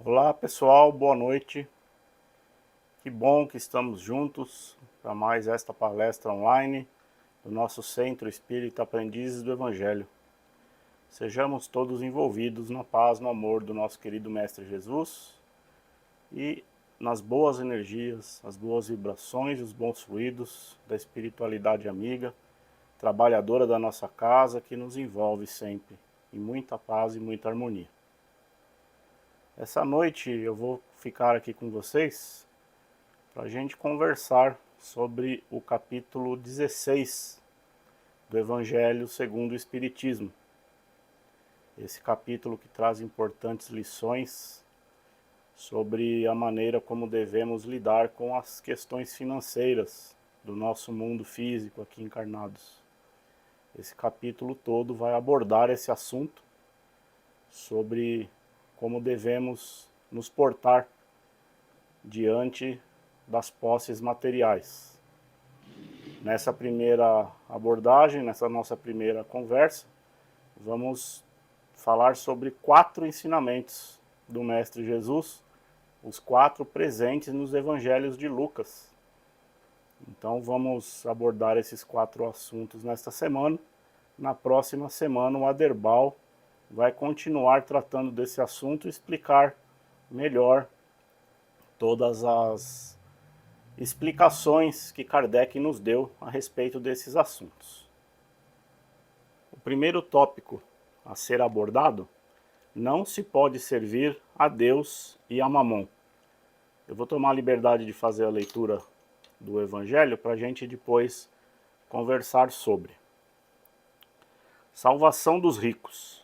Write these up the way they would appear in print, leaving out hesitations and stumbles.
Olá pessoal, boa noite. Que bom que estamos juntos para mais esta palestra online do nosso Centro Espírita Aprendizes do Evangelho. Sejamos todos envolvidos na paz, no amor do nosso querido Mestre Jesus e nas boas energias, as boas vibrações, os bons fluidos da espiritualidade amiga, trabalhadora da nossa casa, que nos envolve sempre em muita paz e muita harmonia. Essa noite eu vou ficar aqui com vocês para a gente conversar sobre o capítulo 16 do Evangelho segundo o Espiritismo. Esse capítulo que traz importantes lições sobre a maneira como devemos lidar com as questões financeiras do nosso mundo físico aqui encarnados. Esse capítulo todo vai abordar esse assunto sobre como devemos nos portar diante das posses materiais. Nessa primeira abordagem, nessa nossa primeira conversa, vamos falar sobre 4 ensinamentos do Mestre Jesus, os 4 presentes nos Evangelhos de Lucas. Então vamos abordar esses 4 assuntos nesta semana. Na próxima semana o Aderbal vai continuar tratando desse assunto e explicar melhor todas as explicações que Kardec nos deu a respeito desses assuntos. O primeiro tópico a ser abordado: não se pode servir a Deus e a Mamon. Eu vou tomar a liberdade de fazer a leitura do Evangelho para a gente depois conversar sobre. Salvação dos ricos.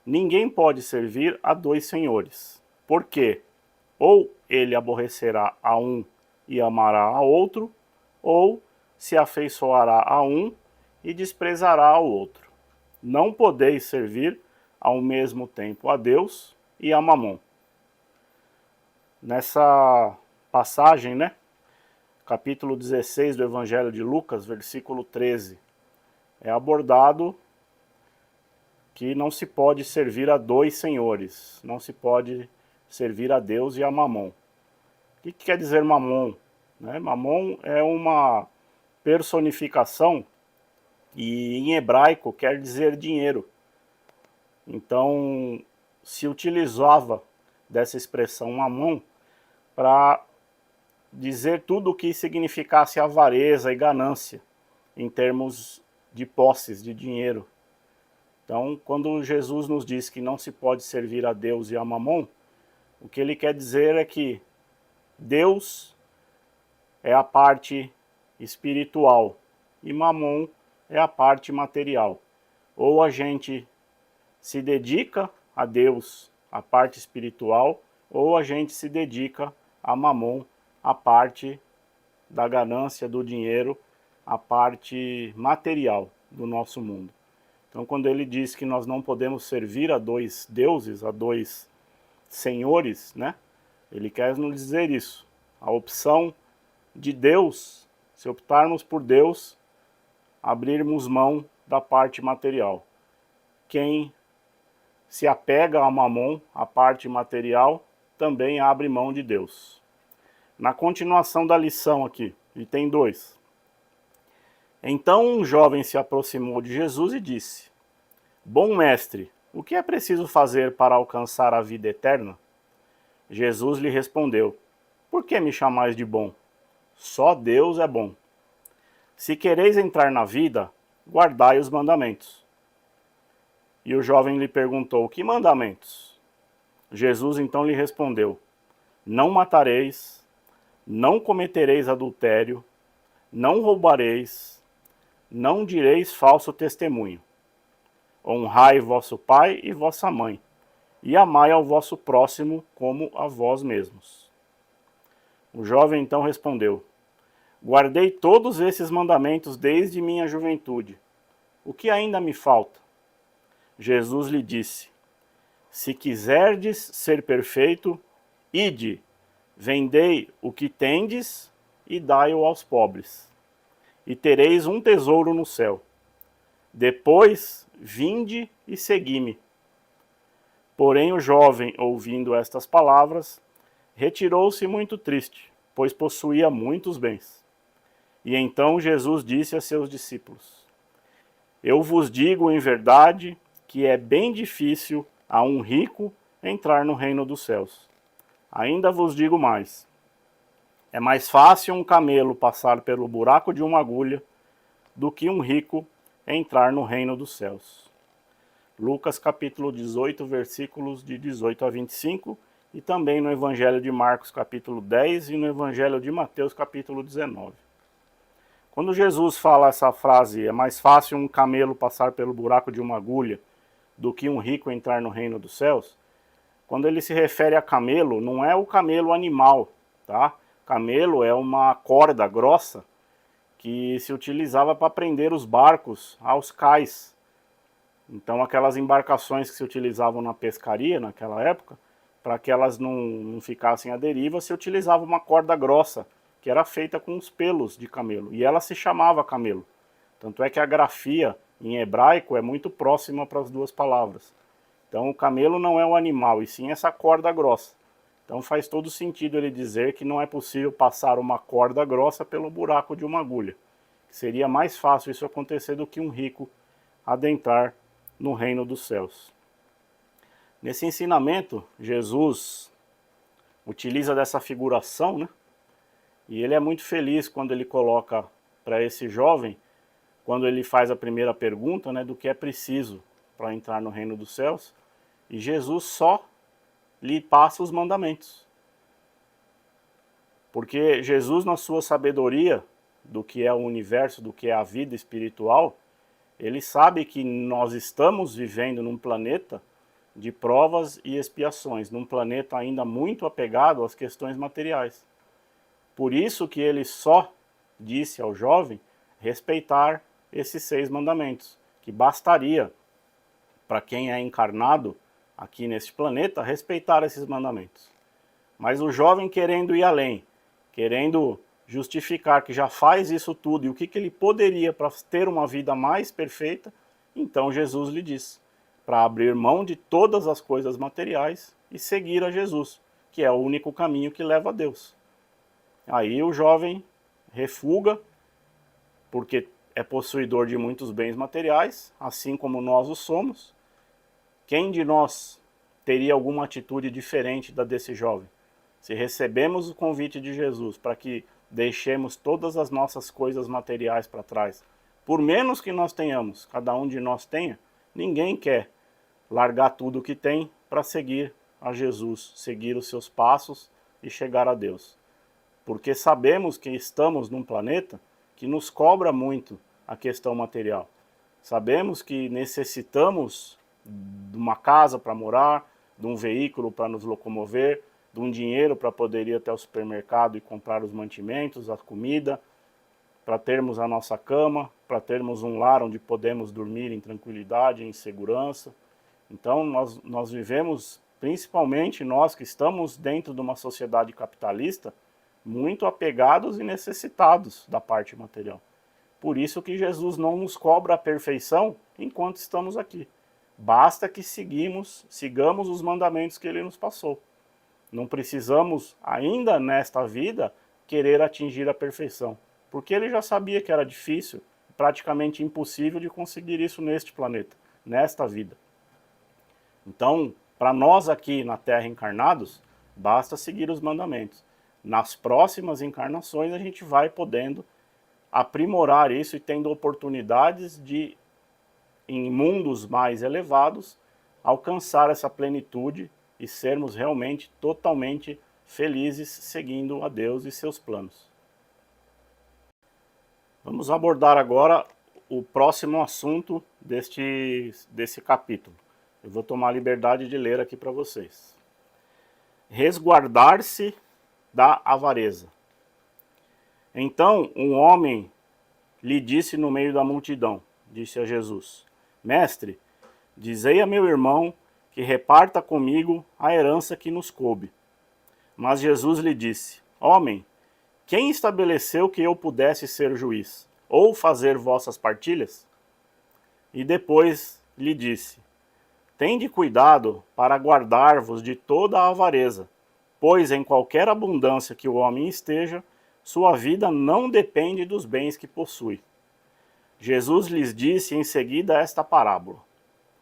Ninguém pode servir a 2 senhores, porque ou ele aborrecerá a um e amará a outro, ou se afeiçoará a um e desprezará ao outro. Não podeis servir ao mesmo tempo a Deus e a Mamon. Nessa passagem, capítulo 16 do Evangelho de Lucas, versículo 13, é abordado que não se pode servir a 2 senhores, não se pode servir a Deus e a Mamon. O que quer dizer Mamon? Mamon é uma personificação e em hebraico quer dizer dinheiro. Então se utilizava dessa expressão Mamon para dizer tudo o que significasse avareza e ganância em termos de posses, de dinheiro. Então, quando Jesus nos diz que não se pode servir a Deus e a Mamon, o que ele quer dizer é que Deus é a parte espiritual e Mamon é a parte material. Ou a gente se dedica a Deus, a parte espiritual, ou a gente se dedica a Mamon, a parte da ganância, do dinheiro, a parte material do nosso mundo. Então, quando ele diz que nós não podemos servir a 2 deuses, a 2 senhores, ele quer nos dizer isso. A opção de Deus, se optarmos por Deus, abrirmos mão da parte material. Quem se apega a Mamon, a parte material, também abre mão de Deus. Na continuação da lição aqui, item 2. Então um jovem se aproximou de Jesus e disse: Bom mestre, o que é preciso fazer para alcançar a vida eterna? Jesus lhe respondeu: Por que me chamais de bom? Só Deus é bom. Se quereis entrar na vida, guardai os mandamentos. E o jovem lhe perguntou: Que mandamentos? Jesus então lhe respondeu: Não matareis, não cometereis adultério, não roubareis, não direis falso testemunho. Honrai vosso pai e vossa mãe, e amai ao vosso próximo como a vós mesmos. O jovem então respondeu: Guardei todos esses mandamentos desde minha juventude. O que ainda me falta? Jesus lhe disse: Se quiserdes ser perfeito, ide, vendei o que tendes e dai-o aos pobres, e tereis um tesouro no céu. Depois, vinde e segui-me. Porém o jovem, ouvindo estas palavras, retirou-se muito triste, pois possuía muitos bens. E então Jesus disse a seus discípulos: Eu vos digo em verdade que é bem difícil a um rico entrar no reino dos céus. Ainda vos digo mais: é mais fácil um camelo passar pelo buraco de uma agulha do que um rico entrar no reino dos céus. Lucas capítulo 18, versículos de 18 a 25, e também no Evangelho de Marcos capítulo 10 e no Evangelho de Mateus capítulo 19. Quando Jesus fala essa frase, é mais fácil um camelo passar pelo buraco de uma agulha do que um rico entrar no reino dos céus, quando ele se refere a camelo, não é o camelo animal, tá? Camelo é uma corda grossa que se utilizava para prender os barcos aos cais. Então aquelas embarcações que se utilizavam na pescaria naquela época, para que elas não ficassem à deriva, se utilizava uma corda grossa, que era feita com os pelos de camelo, e ela se chamava camelo. Tanto é que a grafia em hebraico é muito próxima para as duas palavras. Então o camelo não é o animal, e sim essa corda grossa. Então faz todo sentido ele dizer que não é possível passar uma corda grossa pelo buraco de uma agulha. Seria mais fácil isso acontecer do que um rico adentrar no reino dos céus. Nesse ensinamento, Jesus utiliza dessa figuração, né? E ele é muito feliz quando ele coloca para esse jovem, quando ele faz a primeira pergunta, né, do que é preciso para entrar no reino dos céus, e Jesus só lhe passa os mandamentos. Porque Jesus, na sua sabedoria do que é o universo, do que é a vida espiritual, ele sabe que nós estamos vivendo num planeta de provas e expiações, num planeta ainda muito apegado às questões materiais. Por isso que ele só disse ao jovem respeitar esses 6 mandamentos, que bastaria para quem é encarnado aqui neste planeta respeitar esses mandamentos. Mas o jovem querendo ir além, querendo justificar que já faz isso tudo e o que ele poderia para ter uma vida mais perfeita, então Jesus lhe diz para abrir mão de todas as coisas materiais e seguir a Jesus, que é o único caminho que leva a Deus. Aí o jovem refuga, porque é possuidor de muitos bens materiais, assim como nós o somos. Quem de nós teria alguma atitude diferente da desse jovem? Se recebemos o convite de Jesus para que deixemos todas as nossas coisas materiais para trás, por menos que nós tenhamos, cada um de nós tenha, ninguém quer largar tudo o que tem para seguir a Jesus, seguir os seus passos e chegar a Deus. Porque sabemos que estamos num planeta que nos cobra muito a questão material. Sabemos que necessitamos de uma casa para morar, de um veículo para nos locomover, de um dinheiro para poder ir até o supermercado e comprar os mantimentos, a comida, para termos a nossa cama, para termos um lar onde podemos dormir em tranquilidade, em segurança. Então nós vivemos, principalmente nós que estamos dentro de uma sociedade capitalista, muito apegados e necessitados da parte material. Por isso que Jesus não nos cobra a perfeição enquanto estamos aqui. Basta que sigamos os mandamentos que ele nos passou. Não precisamos, ainda nesta vida, querer atingir a perfeição, porque ele já sabia que era difícil, praticamente impossível de conseguir isso neste planeta, nesta vida. Então, para nós aqui na Terra encarnados, basta seguir os mandamentos. Nas próximas encarnações a gente vai podendo aprimorar isso e tendo oportunidades de, em mundos mais elevados, alcançar essa plenitude e sermos realmente totalmente felizes seguindo a Deus e seus planos. Vamos abordar agora o próximo assunto desse capítulo. Eu vou tomar a liberdade de ler aqui para vocês. Resguardar-se da avareza. Então um homem lhe disse no meio da multidão, disse a Jesus: Mestre, dizei a meu irmão que reparta comigo a herança que nos coube. Mas Jesus lhe disse: Homem, quem estabeleceu que eu pudesse ser juiz, ou fazer vossas partilhas? E depois lhe disse: Tende cuidado para guardar-vos de toda a avareza, pois em qualquer abundância que o homem esteja, sua vida não depende dos bens que possui. Jesus lhes disse em seguida esta parábola.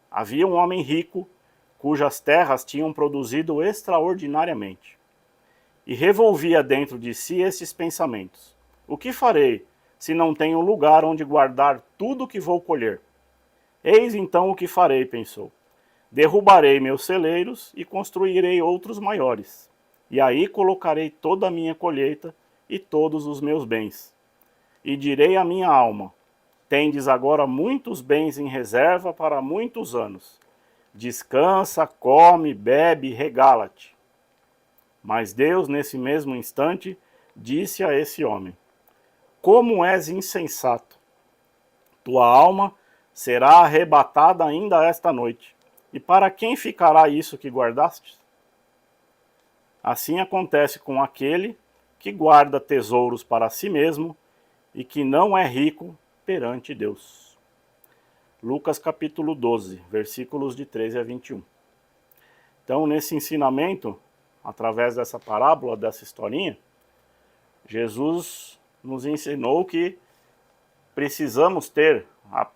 Havia um homem rico, cujas terras tinham produzido extraordinariamente. E revolvia dentro de si estes pensamentos. O que farei, se não tenho lugar onde guardar tudo o que vou colher? Eis então o que farei, pensou. Derrubarei meus celeiros e construirei outros maiores. E aí colocarei toda a minha colheita e todos os meus bens. E direi à minha alma, tendes agora muitos bens em reserva para muitos anos. Descansa, come, bebe, regala-te. Mas Deus, nesse mesmo instante, disse a esse homem, como és insensato! Tua alma será arrebatada ainda esta noite. E para quem ficará isso que guardaste? Assim acontece com aquele que guarda tesouros para si mesmo e que não é rico perante Deus. Lucas capítulo 12, versículos de 13 a 21. Então, nesse ensinamento, através dessa parábola, dessa historinha, Jesus nos ensinou que precisamos ter a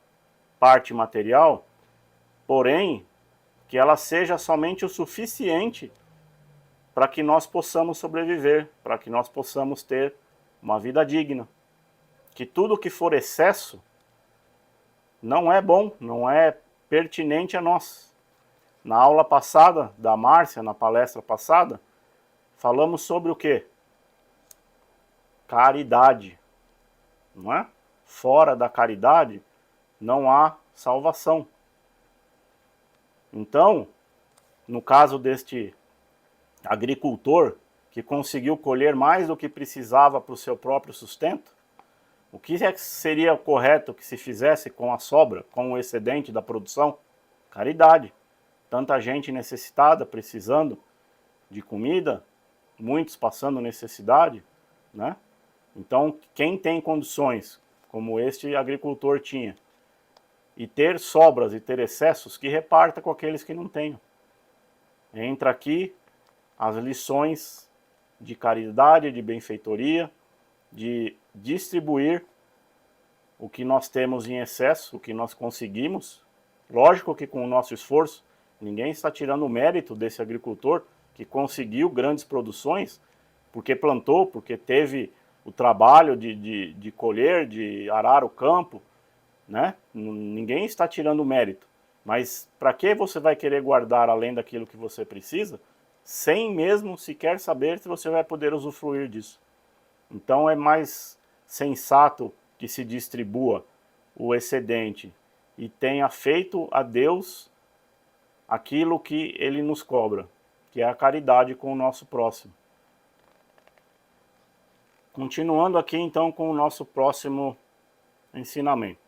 parte material, porém, que ela seja somente o suficiente para que nós possamos sobreviver, para que nós possamos ter uma vida digna. Que tudo que for excesso não é bom, não é pertinente a nós. Na aula passada da Márcia, na palestra passada, falamos sobre o quê? Caridade, não é? Fora da caridade não há salvação. Então, no caso deste agricultor que conseguiu colher mais do que precisava para o seu próprio sustento, o que seria correto que se fizesse com a sobra, com o excedente da produção? Caridade. Tanta gente necessitada, precisando de comida, muitos passando necessidade, né? Então, quem tem condições, como este agricultor tinha, e ter sobras e ter excessos, que reparta com aqueles que não tenham. Entra aqui as lições de caridade, de benfeitoria, de distribuir o que nós temos em excesso, o que nós conseguimos. Lógico que com o nosso esforço, ninguém está tirando o mérito desse agricultor que conseguiu grandes produções, porque plantou, porque teve o trabalho de colher, de arar o campo, né? Ninguém está tirando o mérito. Mas para que você vai querer guardar além daquilo que você precisa, sem mesmo sequer saber se você vai poder usufruir disso? Então é mais sensato que se distribua o excedente e tenha feito a Deus aquilo que Ele nos cobra, que é a caridade com o nosso próximo. Continuando aqui então com o nosso próximo ensinamento.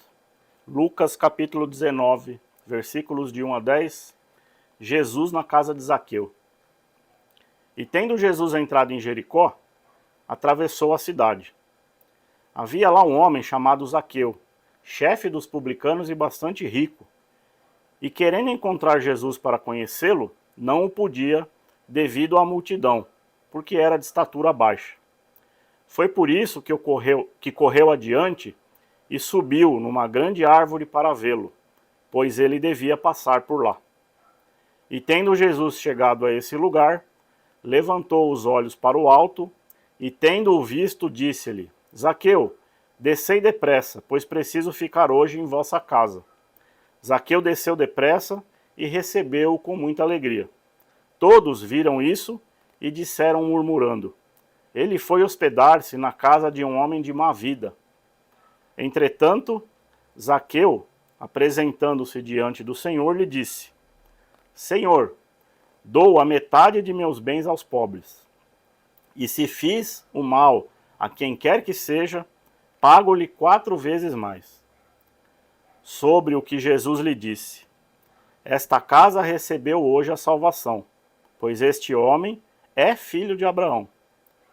Lucas capítulo 19, versículos de 1 a 10, Jesus na casa de Zaqueu. E tendo Jesus entrado em Jericó, atravessou a cidade. Havia lá um homem chamado Zaqueu, chefe dos publicanos e bastante rico. E querendo encontrar Jesus para conhecê-lo, não o podia, devido à multidão, porque era de estatura baixa. Foi por isso que correu adiante e subiu numa grande árvore para vê-lo, pois ele devia passar por lá. E tendo Jesus chegado a esse lugar, levantou os olhos para o alto, e tendo-o visto, disse-lhe, Zaqueu, descei depressa, pois preciso ficar hoje em vossa casa. Zaqueu desceu depressa e recebeu-o com muita alegria. Todos viram isso e disseram murmurando, ele foi hospedar-se na casa de um homem de má vida. Entretanto, Zaqueu, apresentando-se diante do Senhor, lhe disse, Senhor, dou a metade de meus bens aos pobres. E se fiz o mal a quem quer que seja, pago-lhe 4 vezes mais. Sobre o que Jesus lhe disse, esta casa recebeu hoje a salvação, pois este homem é filho de Abraão.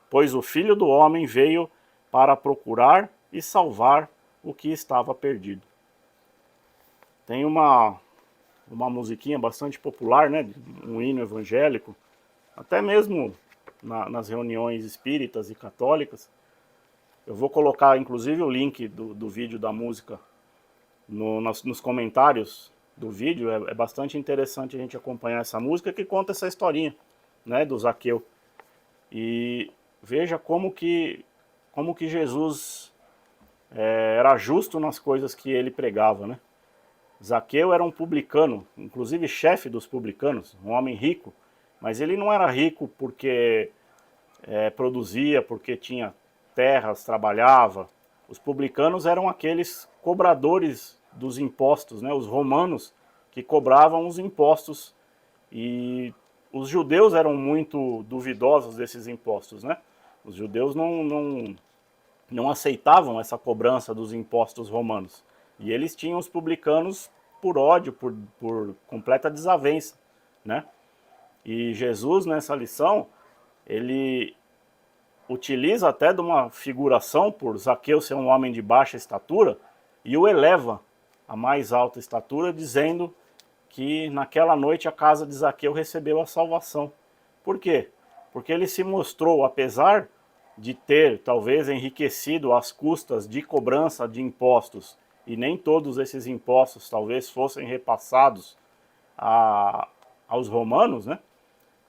Pois o Filho do Homem veio para procurar e salvar o que estava perdido. Tem uma uma musiquinha bastante popular, né? Um hino evangélico, até mesmo nas reuniões espíritas e católicas. Eu vou colocar inclusive o link do vídeo da música nos comentários do vídeo. É bastante interessante a gente acompanhar essa música que conta essa historinha, né, do Zaqueu. E veja como que Jesus era justo nas coisas que ele pregava, né? Zaqueu era um publicano, inclusive chefe dos publicanos, um homem rico, mas ele não era rico porque produzia, porque tinha terras, trabalhava. Os publicanos eram aqueles cobradores dos impostos, né? Os romanos que cobravam os impostos, e os judeus eram muito duvidosos desses impostos, né? Os judeus não aceitavam essa cobrança dos impostos romanos. E eles tinham os publicanos por ódio, por completa desavença, né? E Jesus, nessa lição, ele utiliza até de uma figuração por Zaqueu ser um homem de baixa estatura e o eleva a mais alta estatura, dizendo que naquela noite a casa de Zaqueu recebeu a salvação. Por quê? Porque ele se mostrou, apesar de ter talvez enriquecido às custas de cobrança de impostos, e nem todos esses impostos talvez fossem repassados aos romanos, né?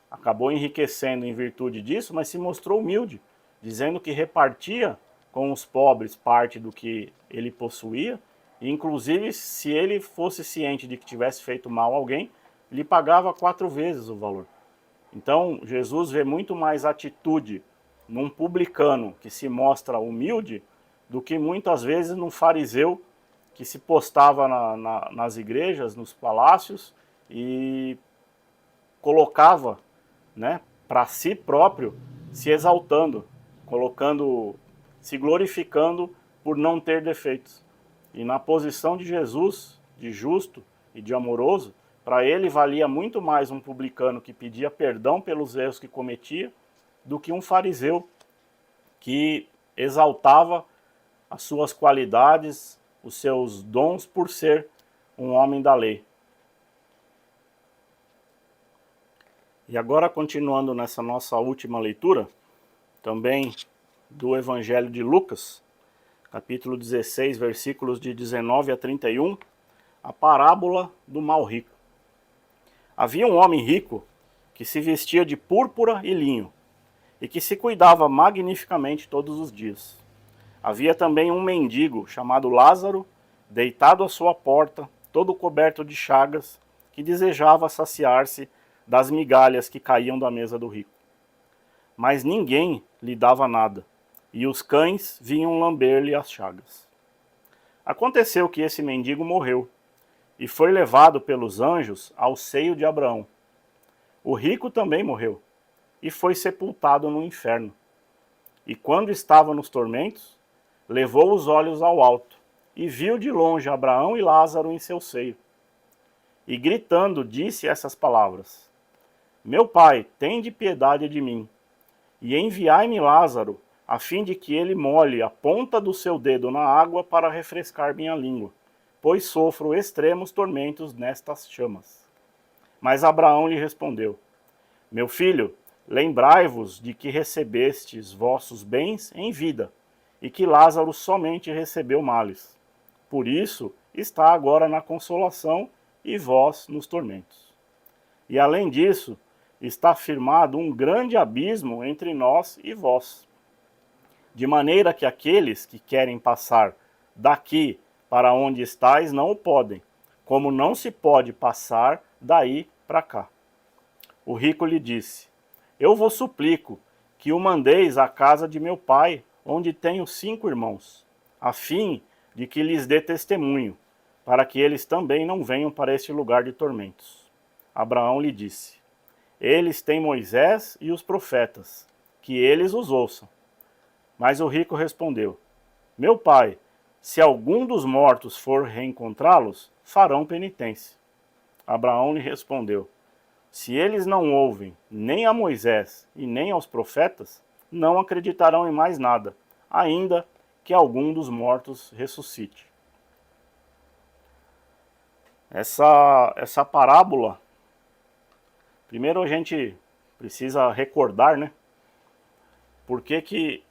Acabou enriquecendo em virtude disso, mas se mostrou humilde, dizendo que repartia com os pobres parte do que ele possuía, e inclusive se ele fosse ciente de que tivesse feito mal a alguém, lhe pagava 4 vezes o valor. Então Jesus vê muito mais atitude num publicano que se mostra humilde do que muitas vezes num fariseu que se postava nas igrejas, nos palácios e colocava, né, para si próprio, se exaltando, se glorificando por não ter defeitos. E na posição de Jesus, de justo e de amoroso, para ele valia muito mais um publicano que pedia perdão pelos erros que cometia do que um fariseu que exaltava as suas qualidades, os seus dons por ser um homem da lei. E agora, continuando nessa nossa última leitura, também do Evangelho de Lucas, capítulo 16, versículos de 19 a 31, a parábola do mal rico. Havia um homem rico que se vestia de púrpura e linho, e que se cuidava magnificamente todos os dias. Havia também um mendigo chamado Lázaro, deitado à sua porta, todo coberto de chagas, que desejava saciar-se das migalhas que caíam da mesa do rico. Mas ninguém lhe dava nada, e os cães vinham lamber-lhe as chagas. Aconteceu que esse mendigo morreu, e foi levado pelos anjos ao seio de Abraão. O rico também morreu, e foi sepultado no inferno. E quando estava nos tormentos, levou os olhos ao alto, e viu de longe Abraão e Lázaro em seu seio. E gritando, disse essas palavras: Meu pai, tende piedade de mim, e enviai-me Lázaro, a fim de que ele molhe a ponta do seu dedo na água para refrescar minha língua, pois sofro extremos tormentos nestas chamas. Mas Abraão lhe respondeu: Meu filho, lembrai-vos de que recebestes vossos bens em vida, e que Lázaro somente recebeu males. Por isso está agora na consolação e vós nos tormentos. E além disso, está firmado um grande abismo entre nós e vós, de maneira que aqueles que querem passar daqui para onde estáis não o podem, como não se pode passar daí para cá. O rico lhe disse: Eu vos suplico que o mandeis à casa de meu pai, onde tenho 5 irmãos, a fim de que lhes dê testemunho, para que eles também não venham para este lugar de tormentos. Abraão lhe disse: Eles têm Moisés e os profetas, que eles os ouçam. Mas o rico respondeu: Meu pai, se algum dos mortos for reencontrá-los, farão penitência. Abraão lhe respondeu: Se eles não ouvem nem a Moisés e nem aos profetas, não acreditarão em mais nada, ainda que algum dos mortos ressuscite. Essa parábola, primeiro a gente precisa recordar, né? Por que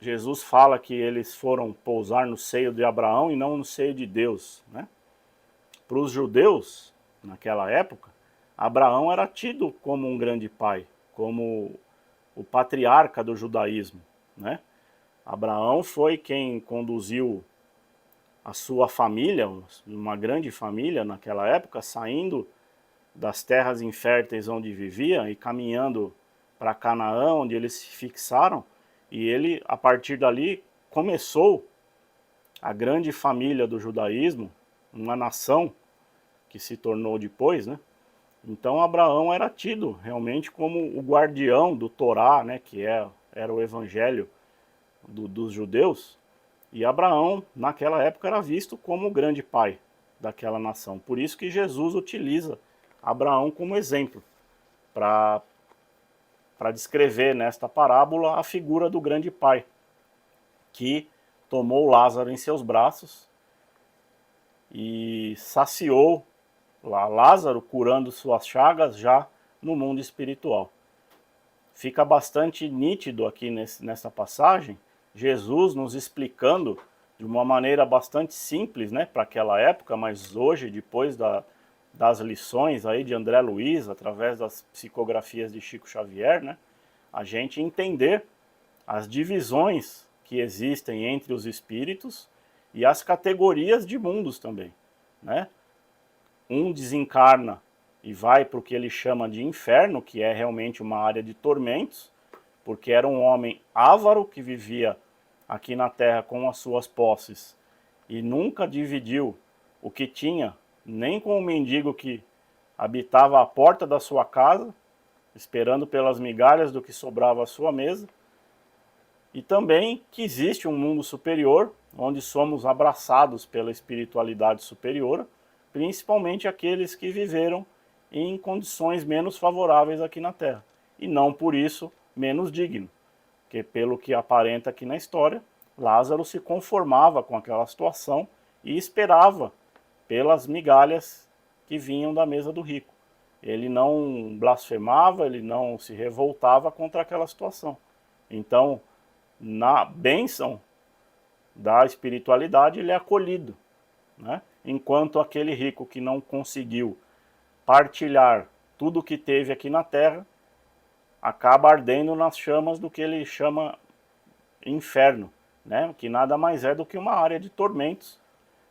Jesus fala que eles foram pousar no seio de Abraão e não no seio de Deus, né? Para os judeus, naquela época, Abraão era tido como um grande pai, como o patriarca do judaísmo, né? Abraão foi quem conduziu a sua família, uma grande família naquela época, saindo das terras inférteis onde vivia e caminhando para Canaã, onde eles se fixaram, e ele, a partir dali, começou a grande família do judaísmo, uma nação que se tornou depois, né? Então Abraão era tido realmente como o guardião do Torá, né, que era o evangelho dos judeus, e Abraão, naquela época, era visto como o grande pai daquela nação. Por isso que Jesus utiliza Abraão como exemplo, para descrever nesta parábola a figura do grande pai, que tomou Lázaro em seus braços e saciou Lázaro, curando suas chagas já no mundo espiritual. Fica bastante nítido aqui nessa passagem, Jesus nos explicando de uma maneira bastante simples, né, para aquela época, mas hoje, depois das lições aí de André Luiz, através das psicografias de Chico Xavier, né, a gente entender as divisões que existem entre os espíritos e as categorias de mundos também, né? Um desencarna e vai para o que ele chama de inferno, que é realmente uma área de tormentos, porque era um homem avaro que vivia aqui na Terra com as suas posses e nunca dividiu o que tinha, nem com o mendigo que habitava à porta da sua casa, esperando pelas migalhas do que sobrava à sua mesa, e também que existe um mundo superior, onde somos abraçados pela espiritualidade superior, principalmente aqueles que viveram em condições menos favoráveis aqui na Terra, e não por isso menos digno, que pelo que aparenta aqui na história, Lázaro se conformava com aquela situação e esperava pelas migalhas que vinham da mesa do rico. Ele não blasfemava, ele não se revoltava contra aquela situação. Então, na bênção da espiritualidade, ele é acolhido, né? Enquanto aquele rico que não conseguiu partilhar tudo o que teve aqui na Terra, acaba ardendo nas chamas do que ele chama inferno, né? Que nada mais é do que uma área de tormentos,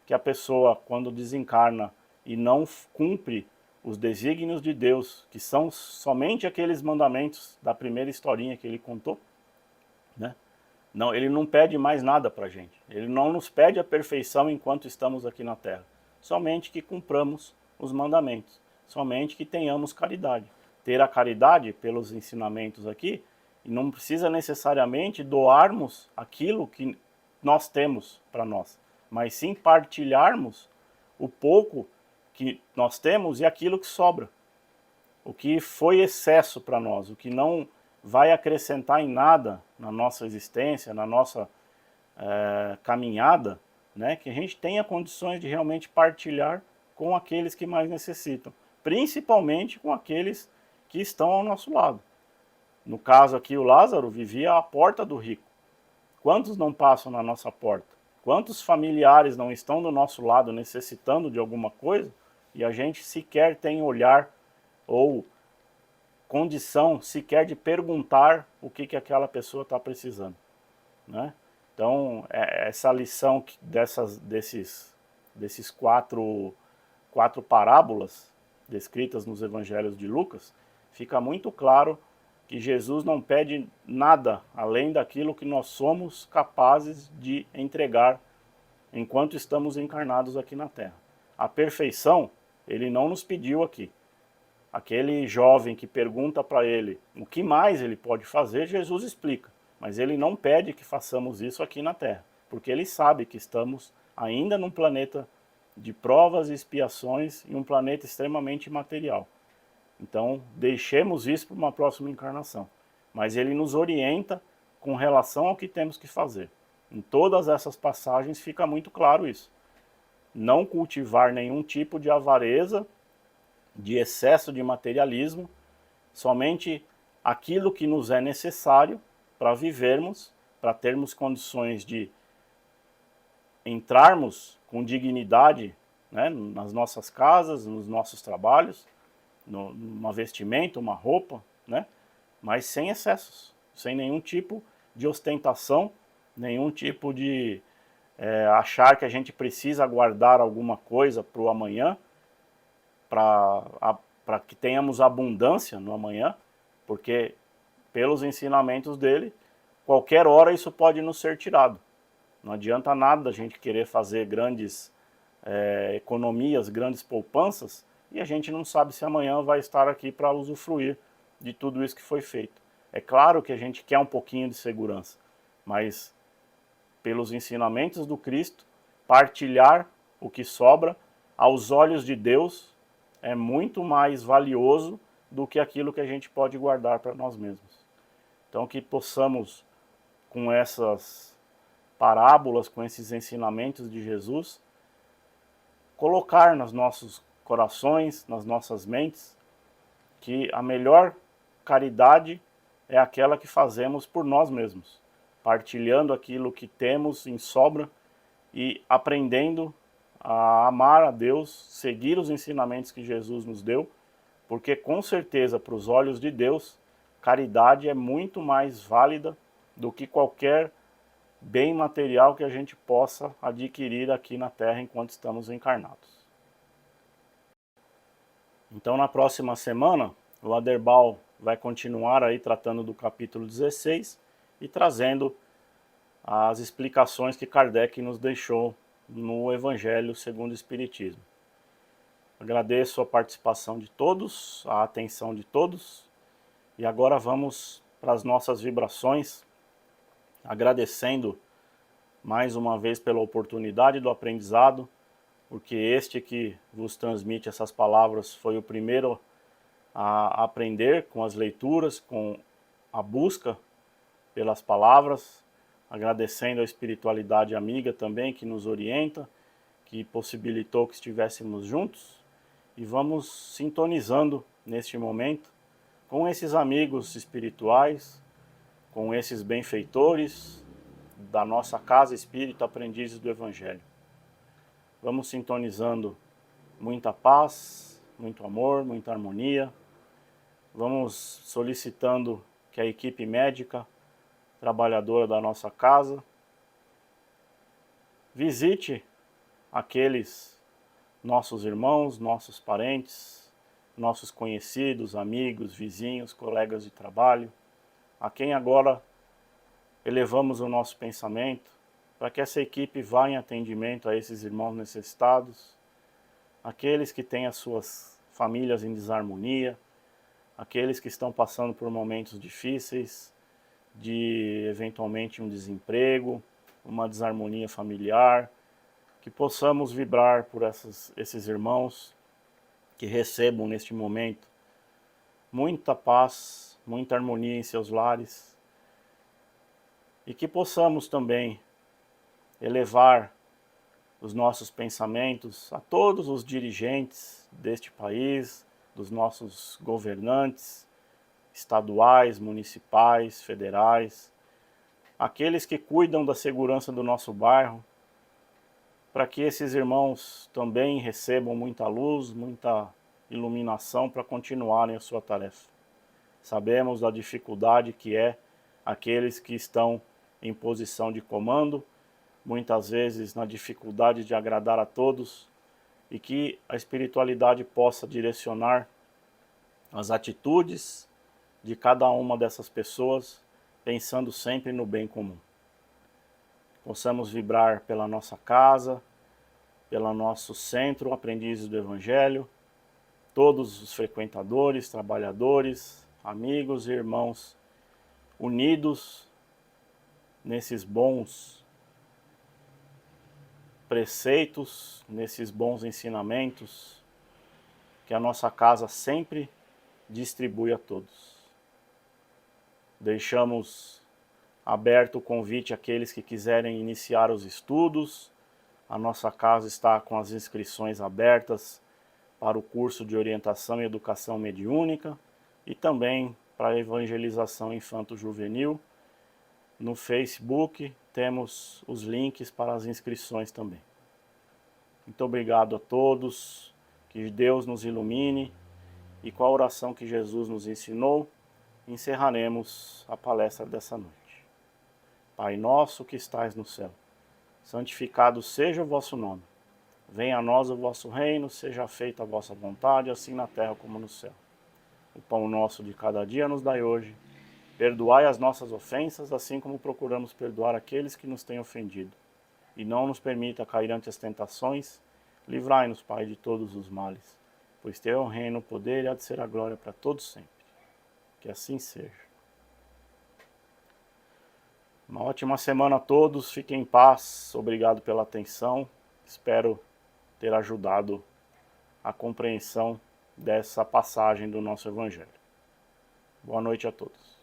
que a pessoa, quando desencarna e não cumpre os desígnios de Deus, que são somente aqueles mandamentos da primeira historinha que ele contou, né? Não, ele não pede mais nada para a gente. Ele não nos pede a perfeição enquanto estamos aqui na Terra. Somente que cumpramos os mandamentos. Somente que tenhamos caridade. Ter a caridade, pelos ensinamentos aqui, e não precisa necessariamente doarmos aquilo que nós temos para nós, mas sim partilharmos o pouco que nós temos e aquilo que sobra. O que foi excesso para nós, o que não vai acrescentar em nada na nossa existência, na nossa caminhada, né, que a gente tenha condições de realmente partilhar com aqueles que mais necessitam, principalmente com aqueles que estão ao nosso lado. No caso aqui, o Lázaro vivia à porta do rico. Quantos não passam na nossa porta? Quantos familiares não estão do nosso lado necessitando de alguma coisa e a gente sequer tem olhar ou condição sequer de perguntar o que aquela pessoa está precisando, né? Então, essa lição desses quatro parábolas descritas nos evangelhos de Lucas, fica muito claro que Jesus não pede nada além daquilo que nós somos capazes de entregar enquanto estamos encarnados aqui na Terra. A perfeição, ele não nos pediu aqui. Aquele jovem que pergunta para ele o que mais ele pode fazer, Jesus explica. Mas ele não pede que façamos isso aqui na Terra, porque ele sabe que estamos ainda num planeta de provas e expiações e um planeta extremamente material. Então, deixemos isso para uma próxima encarnação. Mas ele nos orienta com relação ao que temos que fazer. Em todas essas passagens fica muito claro isso. não cultivar nenhum tipo de avareza, de excesso de materialismo, somente aquilo que nos é necessário para vivermos, para termos condições de entrarmos com dignidade, né, nas nossas casas, nos nossos trabalhos, numa vestimenta, uma roupa, né, mas sem excessos, sem nenhum tipo de ostentação, nenhum tipo de achar que a gente precisa guardar alguma coisa para o amanhã, para que tenhamos abundância no amanhã, porque pelos ensinamentos dele, qualquer hora isso pode nos ser tirado. Não adianta nada a gente querer fazer grandes economias, grandes poupanças, e a gente não sabe se amanhã vai estar aqui para usufruir de tudo isso que foi feito. É claro que a gente quer um pouquinho de segurança, mas pelos ensinamentos do Cristo, partilhar o que sobra, aos olhos de Deus, é muito mais valioso do que aquilo que a gente pode guardar para nós mesmos. Então que possamos, com essas parábolas, com esses ensinamentos de Jesus, colocar nos nossos corações, nas nossas mentes, que a melhor caridade é aquela que fazemos por nós mesmos, partilhando aquilo que temos em sobra e aprendendo a amar a Deus, seguir os ensinamentos que Jesus nos deu, porque com certeza para os olhos de Deus, caridade é muito mais válida do que qualquer bem material que a gente possa adquirir aqui na Terra enquanto estamos encarnados. Então na próxima semana, o Aderbal vai continuar aí tratando do capítulo 16 e trazendo as explicações que Kardec nos deixou no Evangelho segundo o Espiritismo. Agradeço a participação de todos, a atenção de todos, e agora vamos para as nossas vibrações, agradecendo mais uma vez pela oportunidade do aprendizado, porque este que vos transmite essas palavras foi o primeiro a aprender com as leituras, com a busca pelas palavras, agradecendo a espiritualidade amiga também que nos orienta, que possibilitou que estivéssemos juntos, e vamos sintonizando neste momento com esses amigos espirituais, com esses benfeitores da nossa Casa Espírita Aprendizes do Evangelho. Vamos sintonizando muita paz, muito amor, muita harmonia. Vamos solicitando que a equipe médica, trabalhadora da nossa casa, visite aqueles nossos irmãos, nossos parentes, nossos conhecidos, amigos, vizinhos, colegas de trabalho, a quem agora elevamos o nosso pensamento, para que essa equipe vá em atendimento a esses irmãos necessitados, aqueles que têm as suas famílias em desarmonia, aqueles que estão passando por momentos difíceis, de eventualmente um desemprego, uma desarmonia familiar, que possamos vibrar por esses irmãos, que recebam neste momento muita paz, muita harmonia em seus lares, e que possamos também elevar os nossos pensamentos a todos os dirigentes deste país, dos nossos governantes estaduais, municipais, federais, aqueles que cuidam da segurança do nosso bairro, para que esses irmãos também recebam muita luz, muita iluminação para continuarem a sua tarefa. Sabemos da dificuldade que é aqueles que estão em posição de comando, muitas vezes na dificuldade de agradar a todos, e que a espiritualidade possa direcionar as atitudes de cada uma dessas pessoas, pensando sempre no bem comum. Possamos vibrar pela nossa casa, pelo nosso centro Aprendizes do Evangelho, todos os frequentadores, trabalhadores, amigos e irmãos, unidos nesses bons preceitos, nesses bons ensinamentos, que a nossa casa sempre distribui a todos. Deixamos aberto o convite àqueles que quiserem iniciar os estudos, A nossa casa está com as inscrições abertas para o curso de orientação e educação mediúnica e também para a evangelização infanto-juvenil. No Facebook temos os links para as inscrições também. Muito obrigado a todos, que Deus nos ilumine, e com a oração que Jesus nos ensinou, encerraremos a palestra dessa noite. Pai nosso que estais no céu, santificado seja o vosso nome. Venha a nós o vosso reino, seja feita a vossa vontade, assim na terra como no céu. O pão nosso de cada dia nos dai hoje. Perdoai as nossas ofensas, assim como procuramos perdoar aqueles que nos têm ofendido. E não nos permita cair ante as tentações. Livrai-nos, Pai, de todos os males. Pois teu é o reino, o poder e há de ser a glória para todos sempre. Que assim seja. Uma ótima semana a todos, fiquem em paz, obrigado pela atenção, espero ter ajudado a compreensão dessa passagem do nosso Evangelho. Boa noite a todos.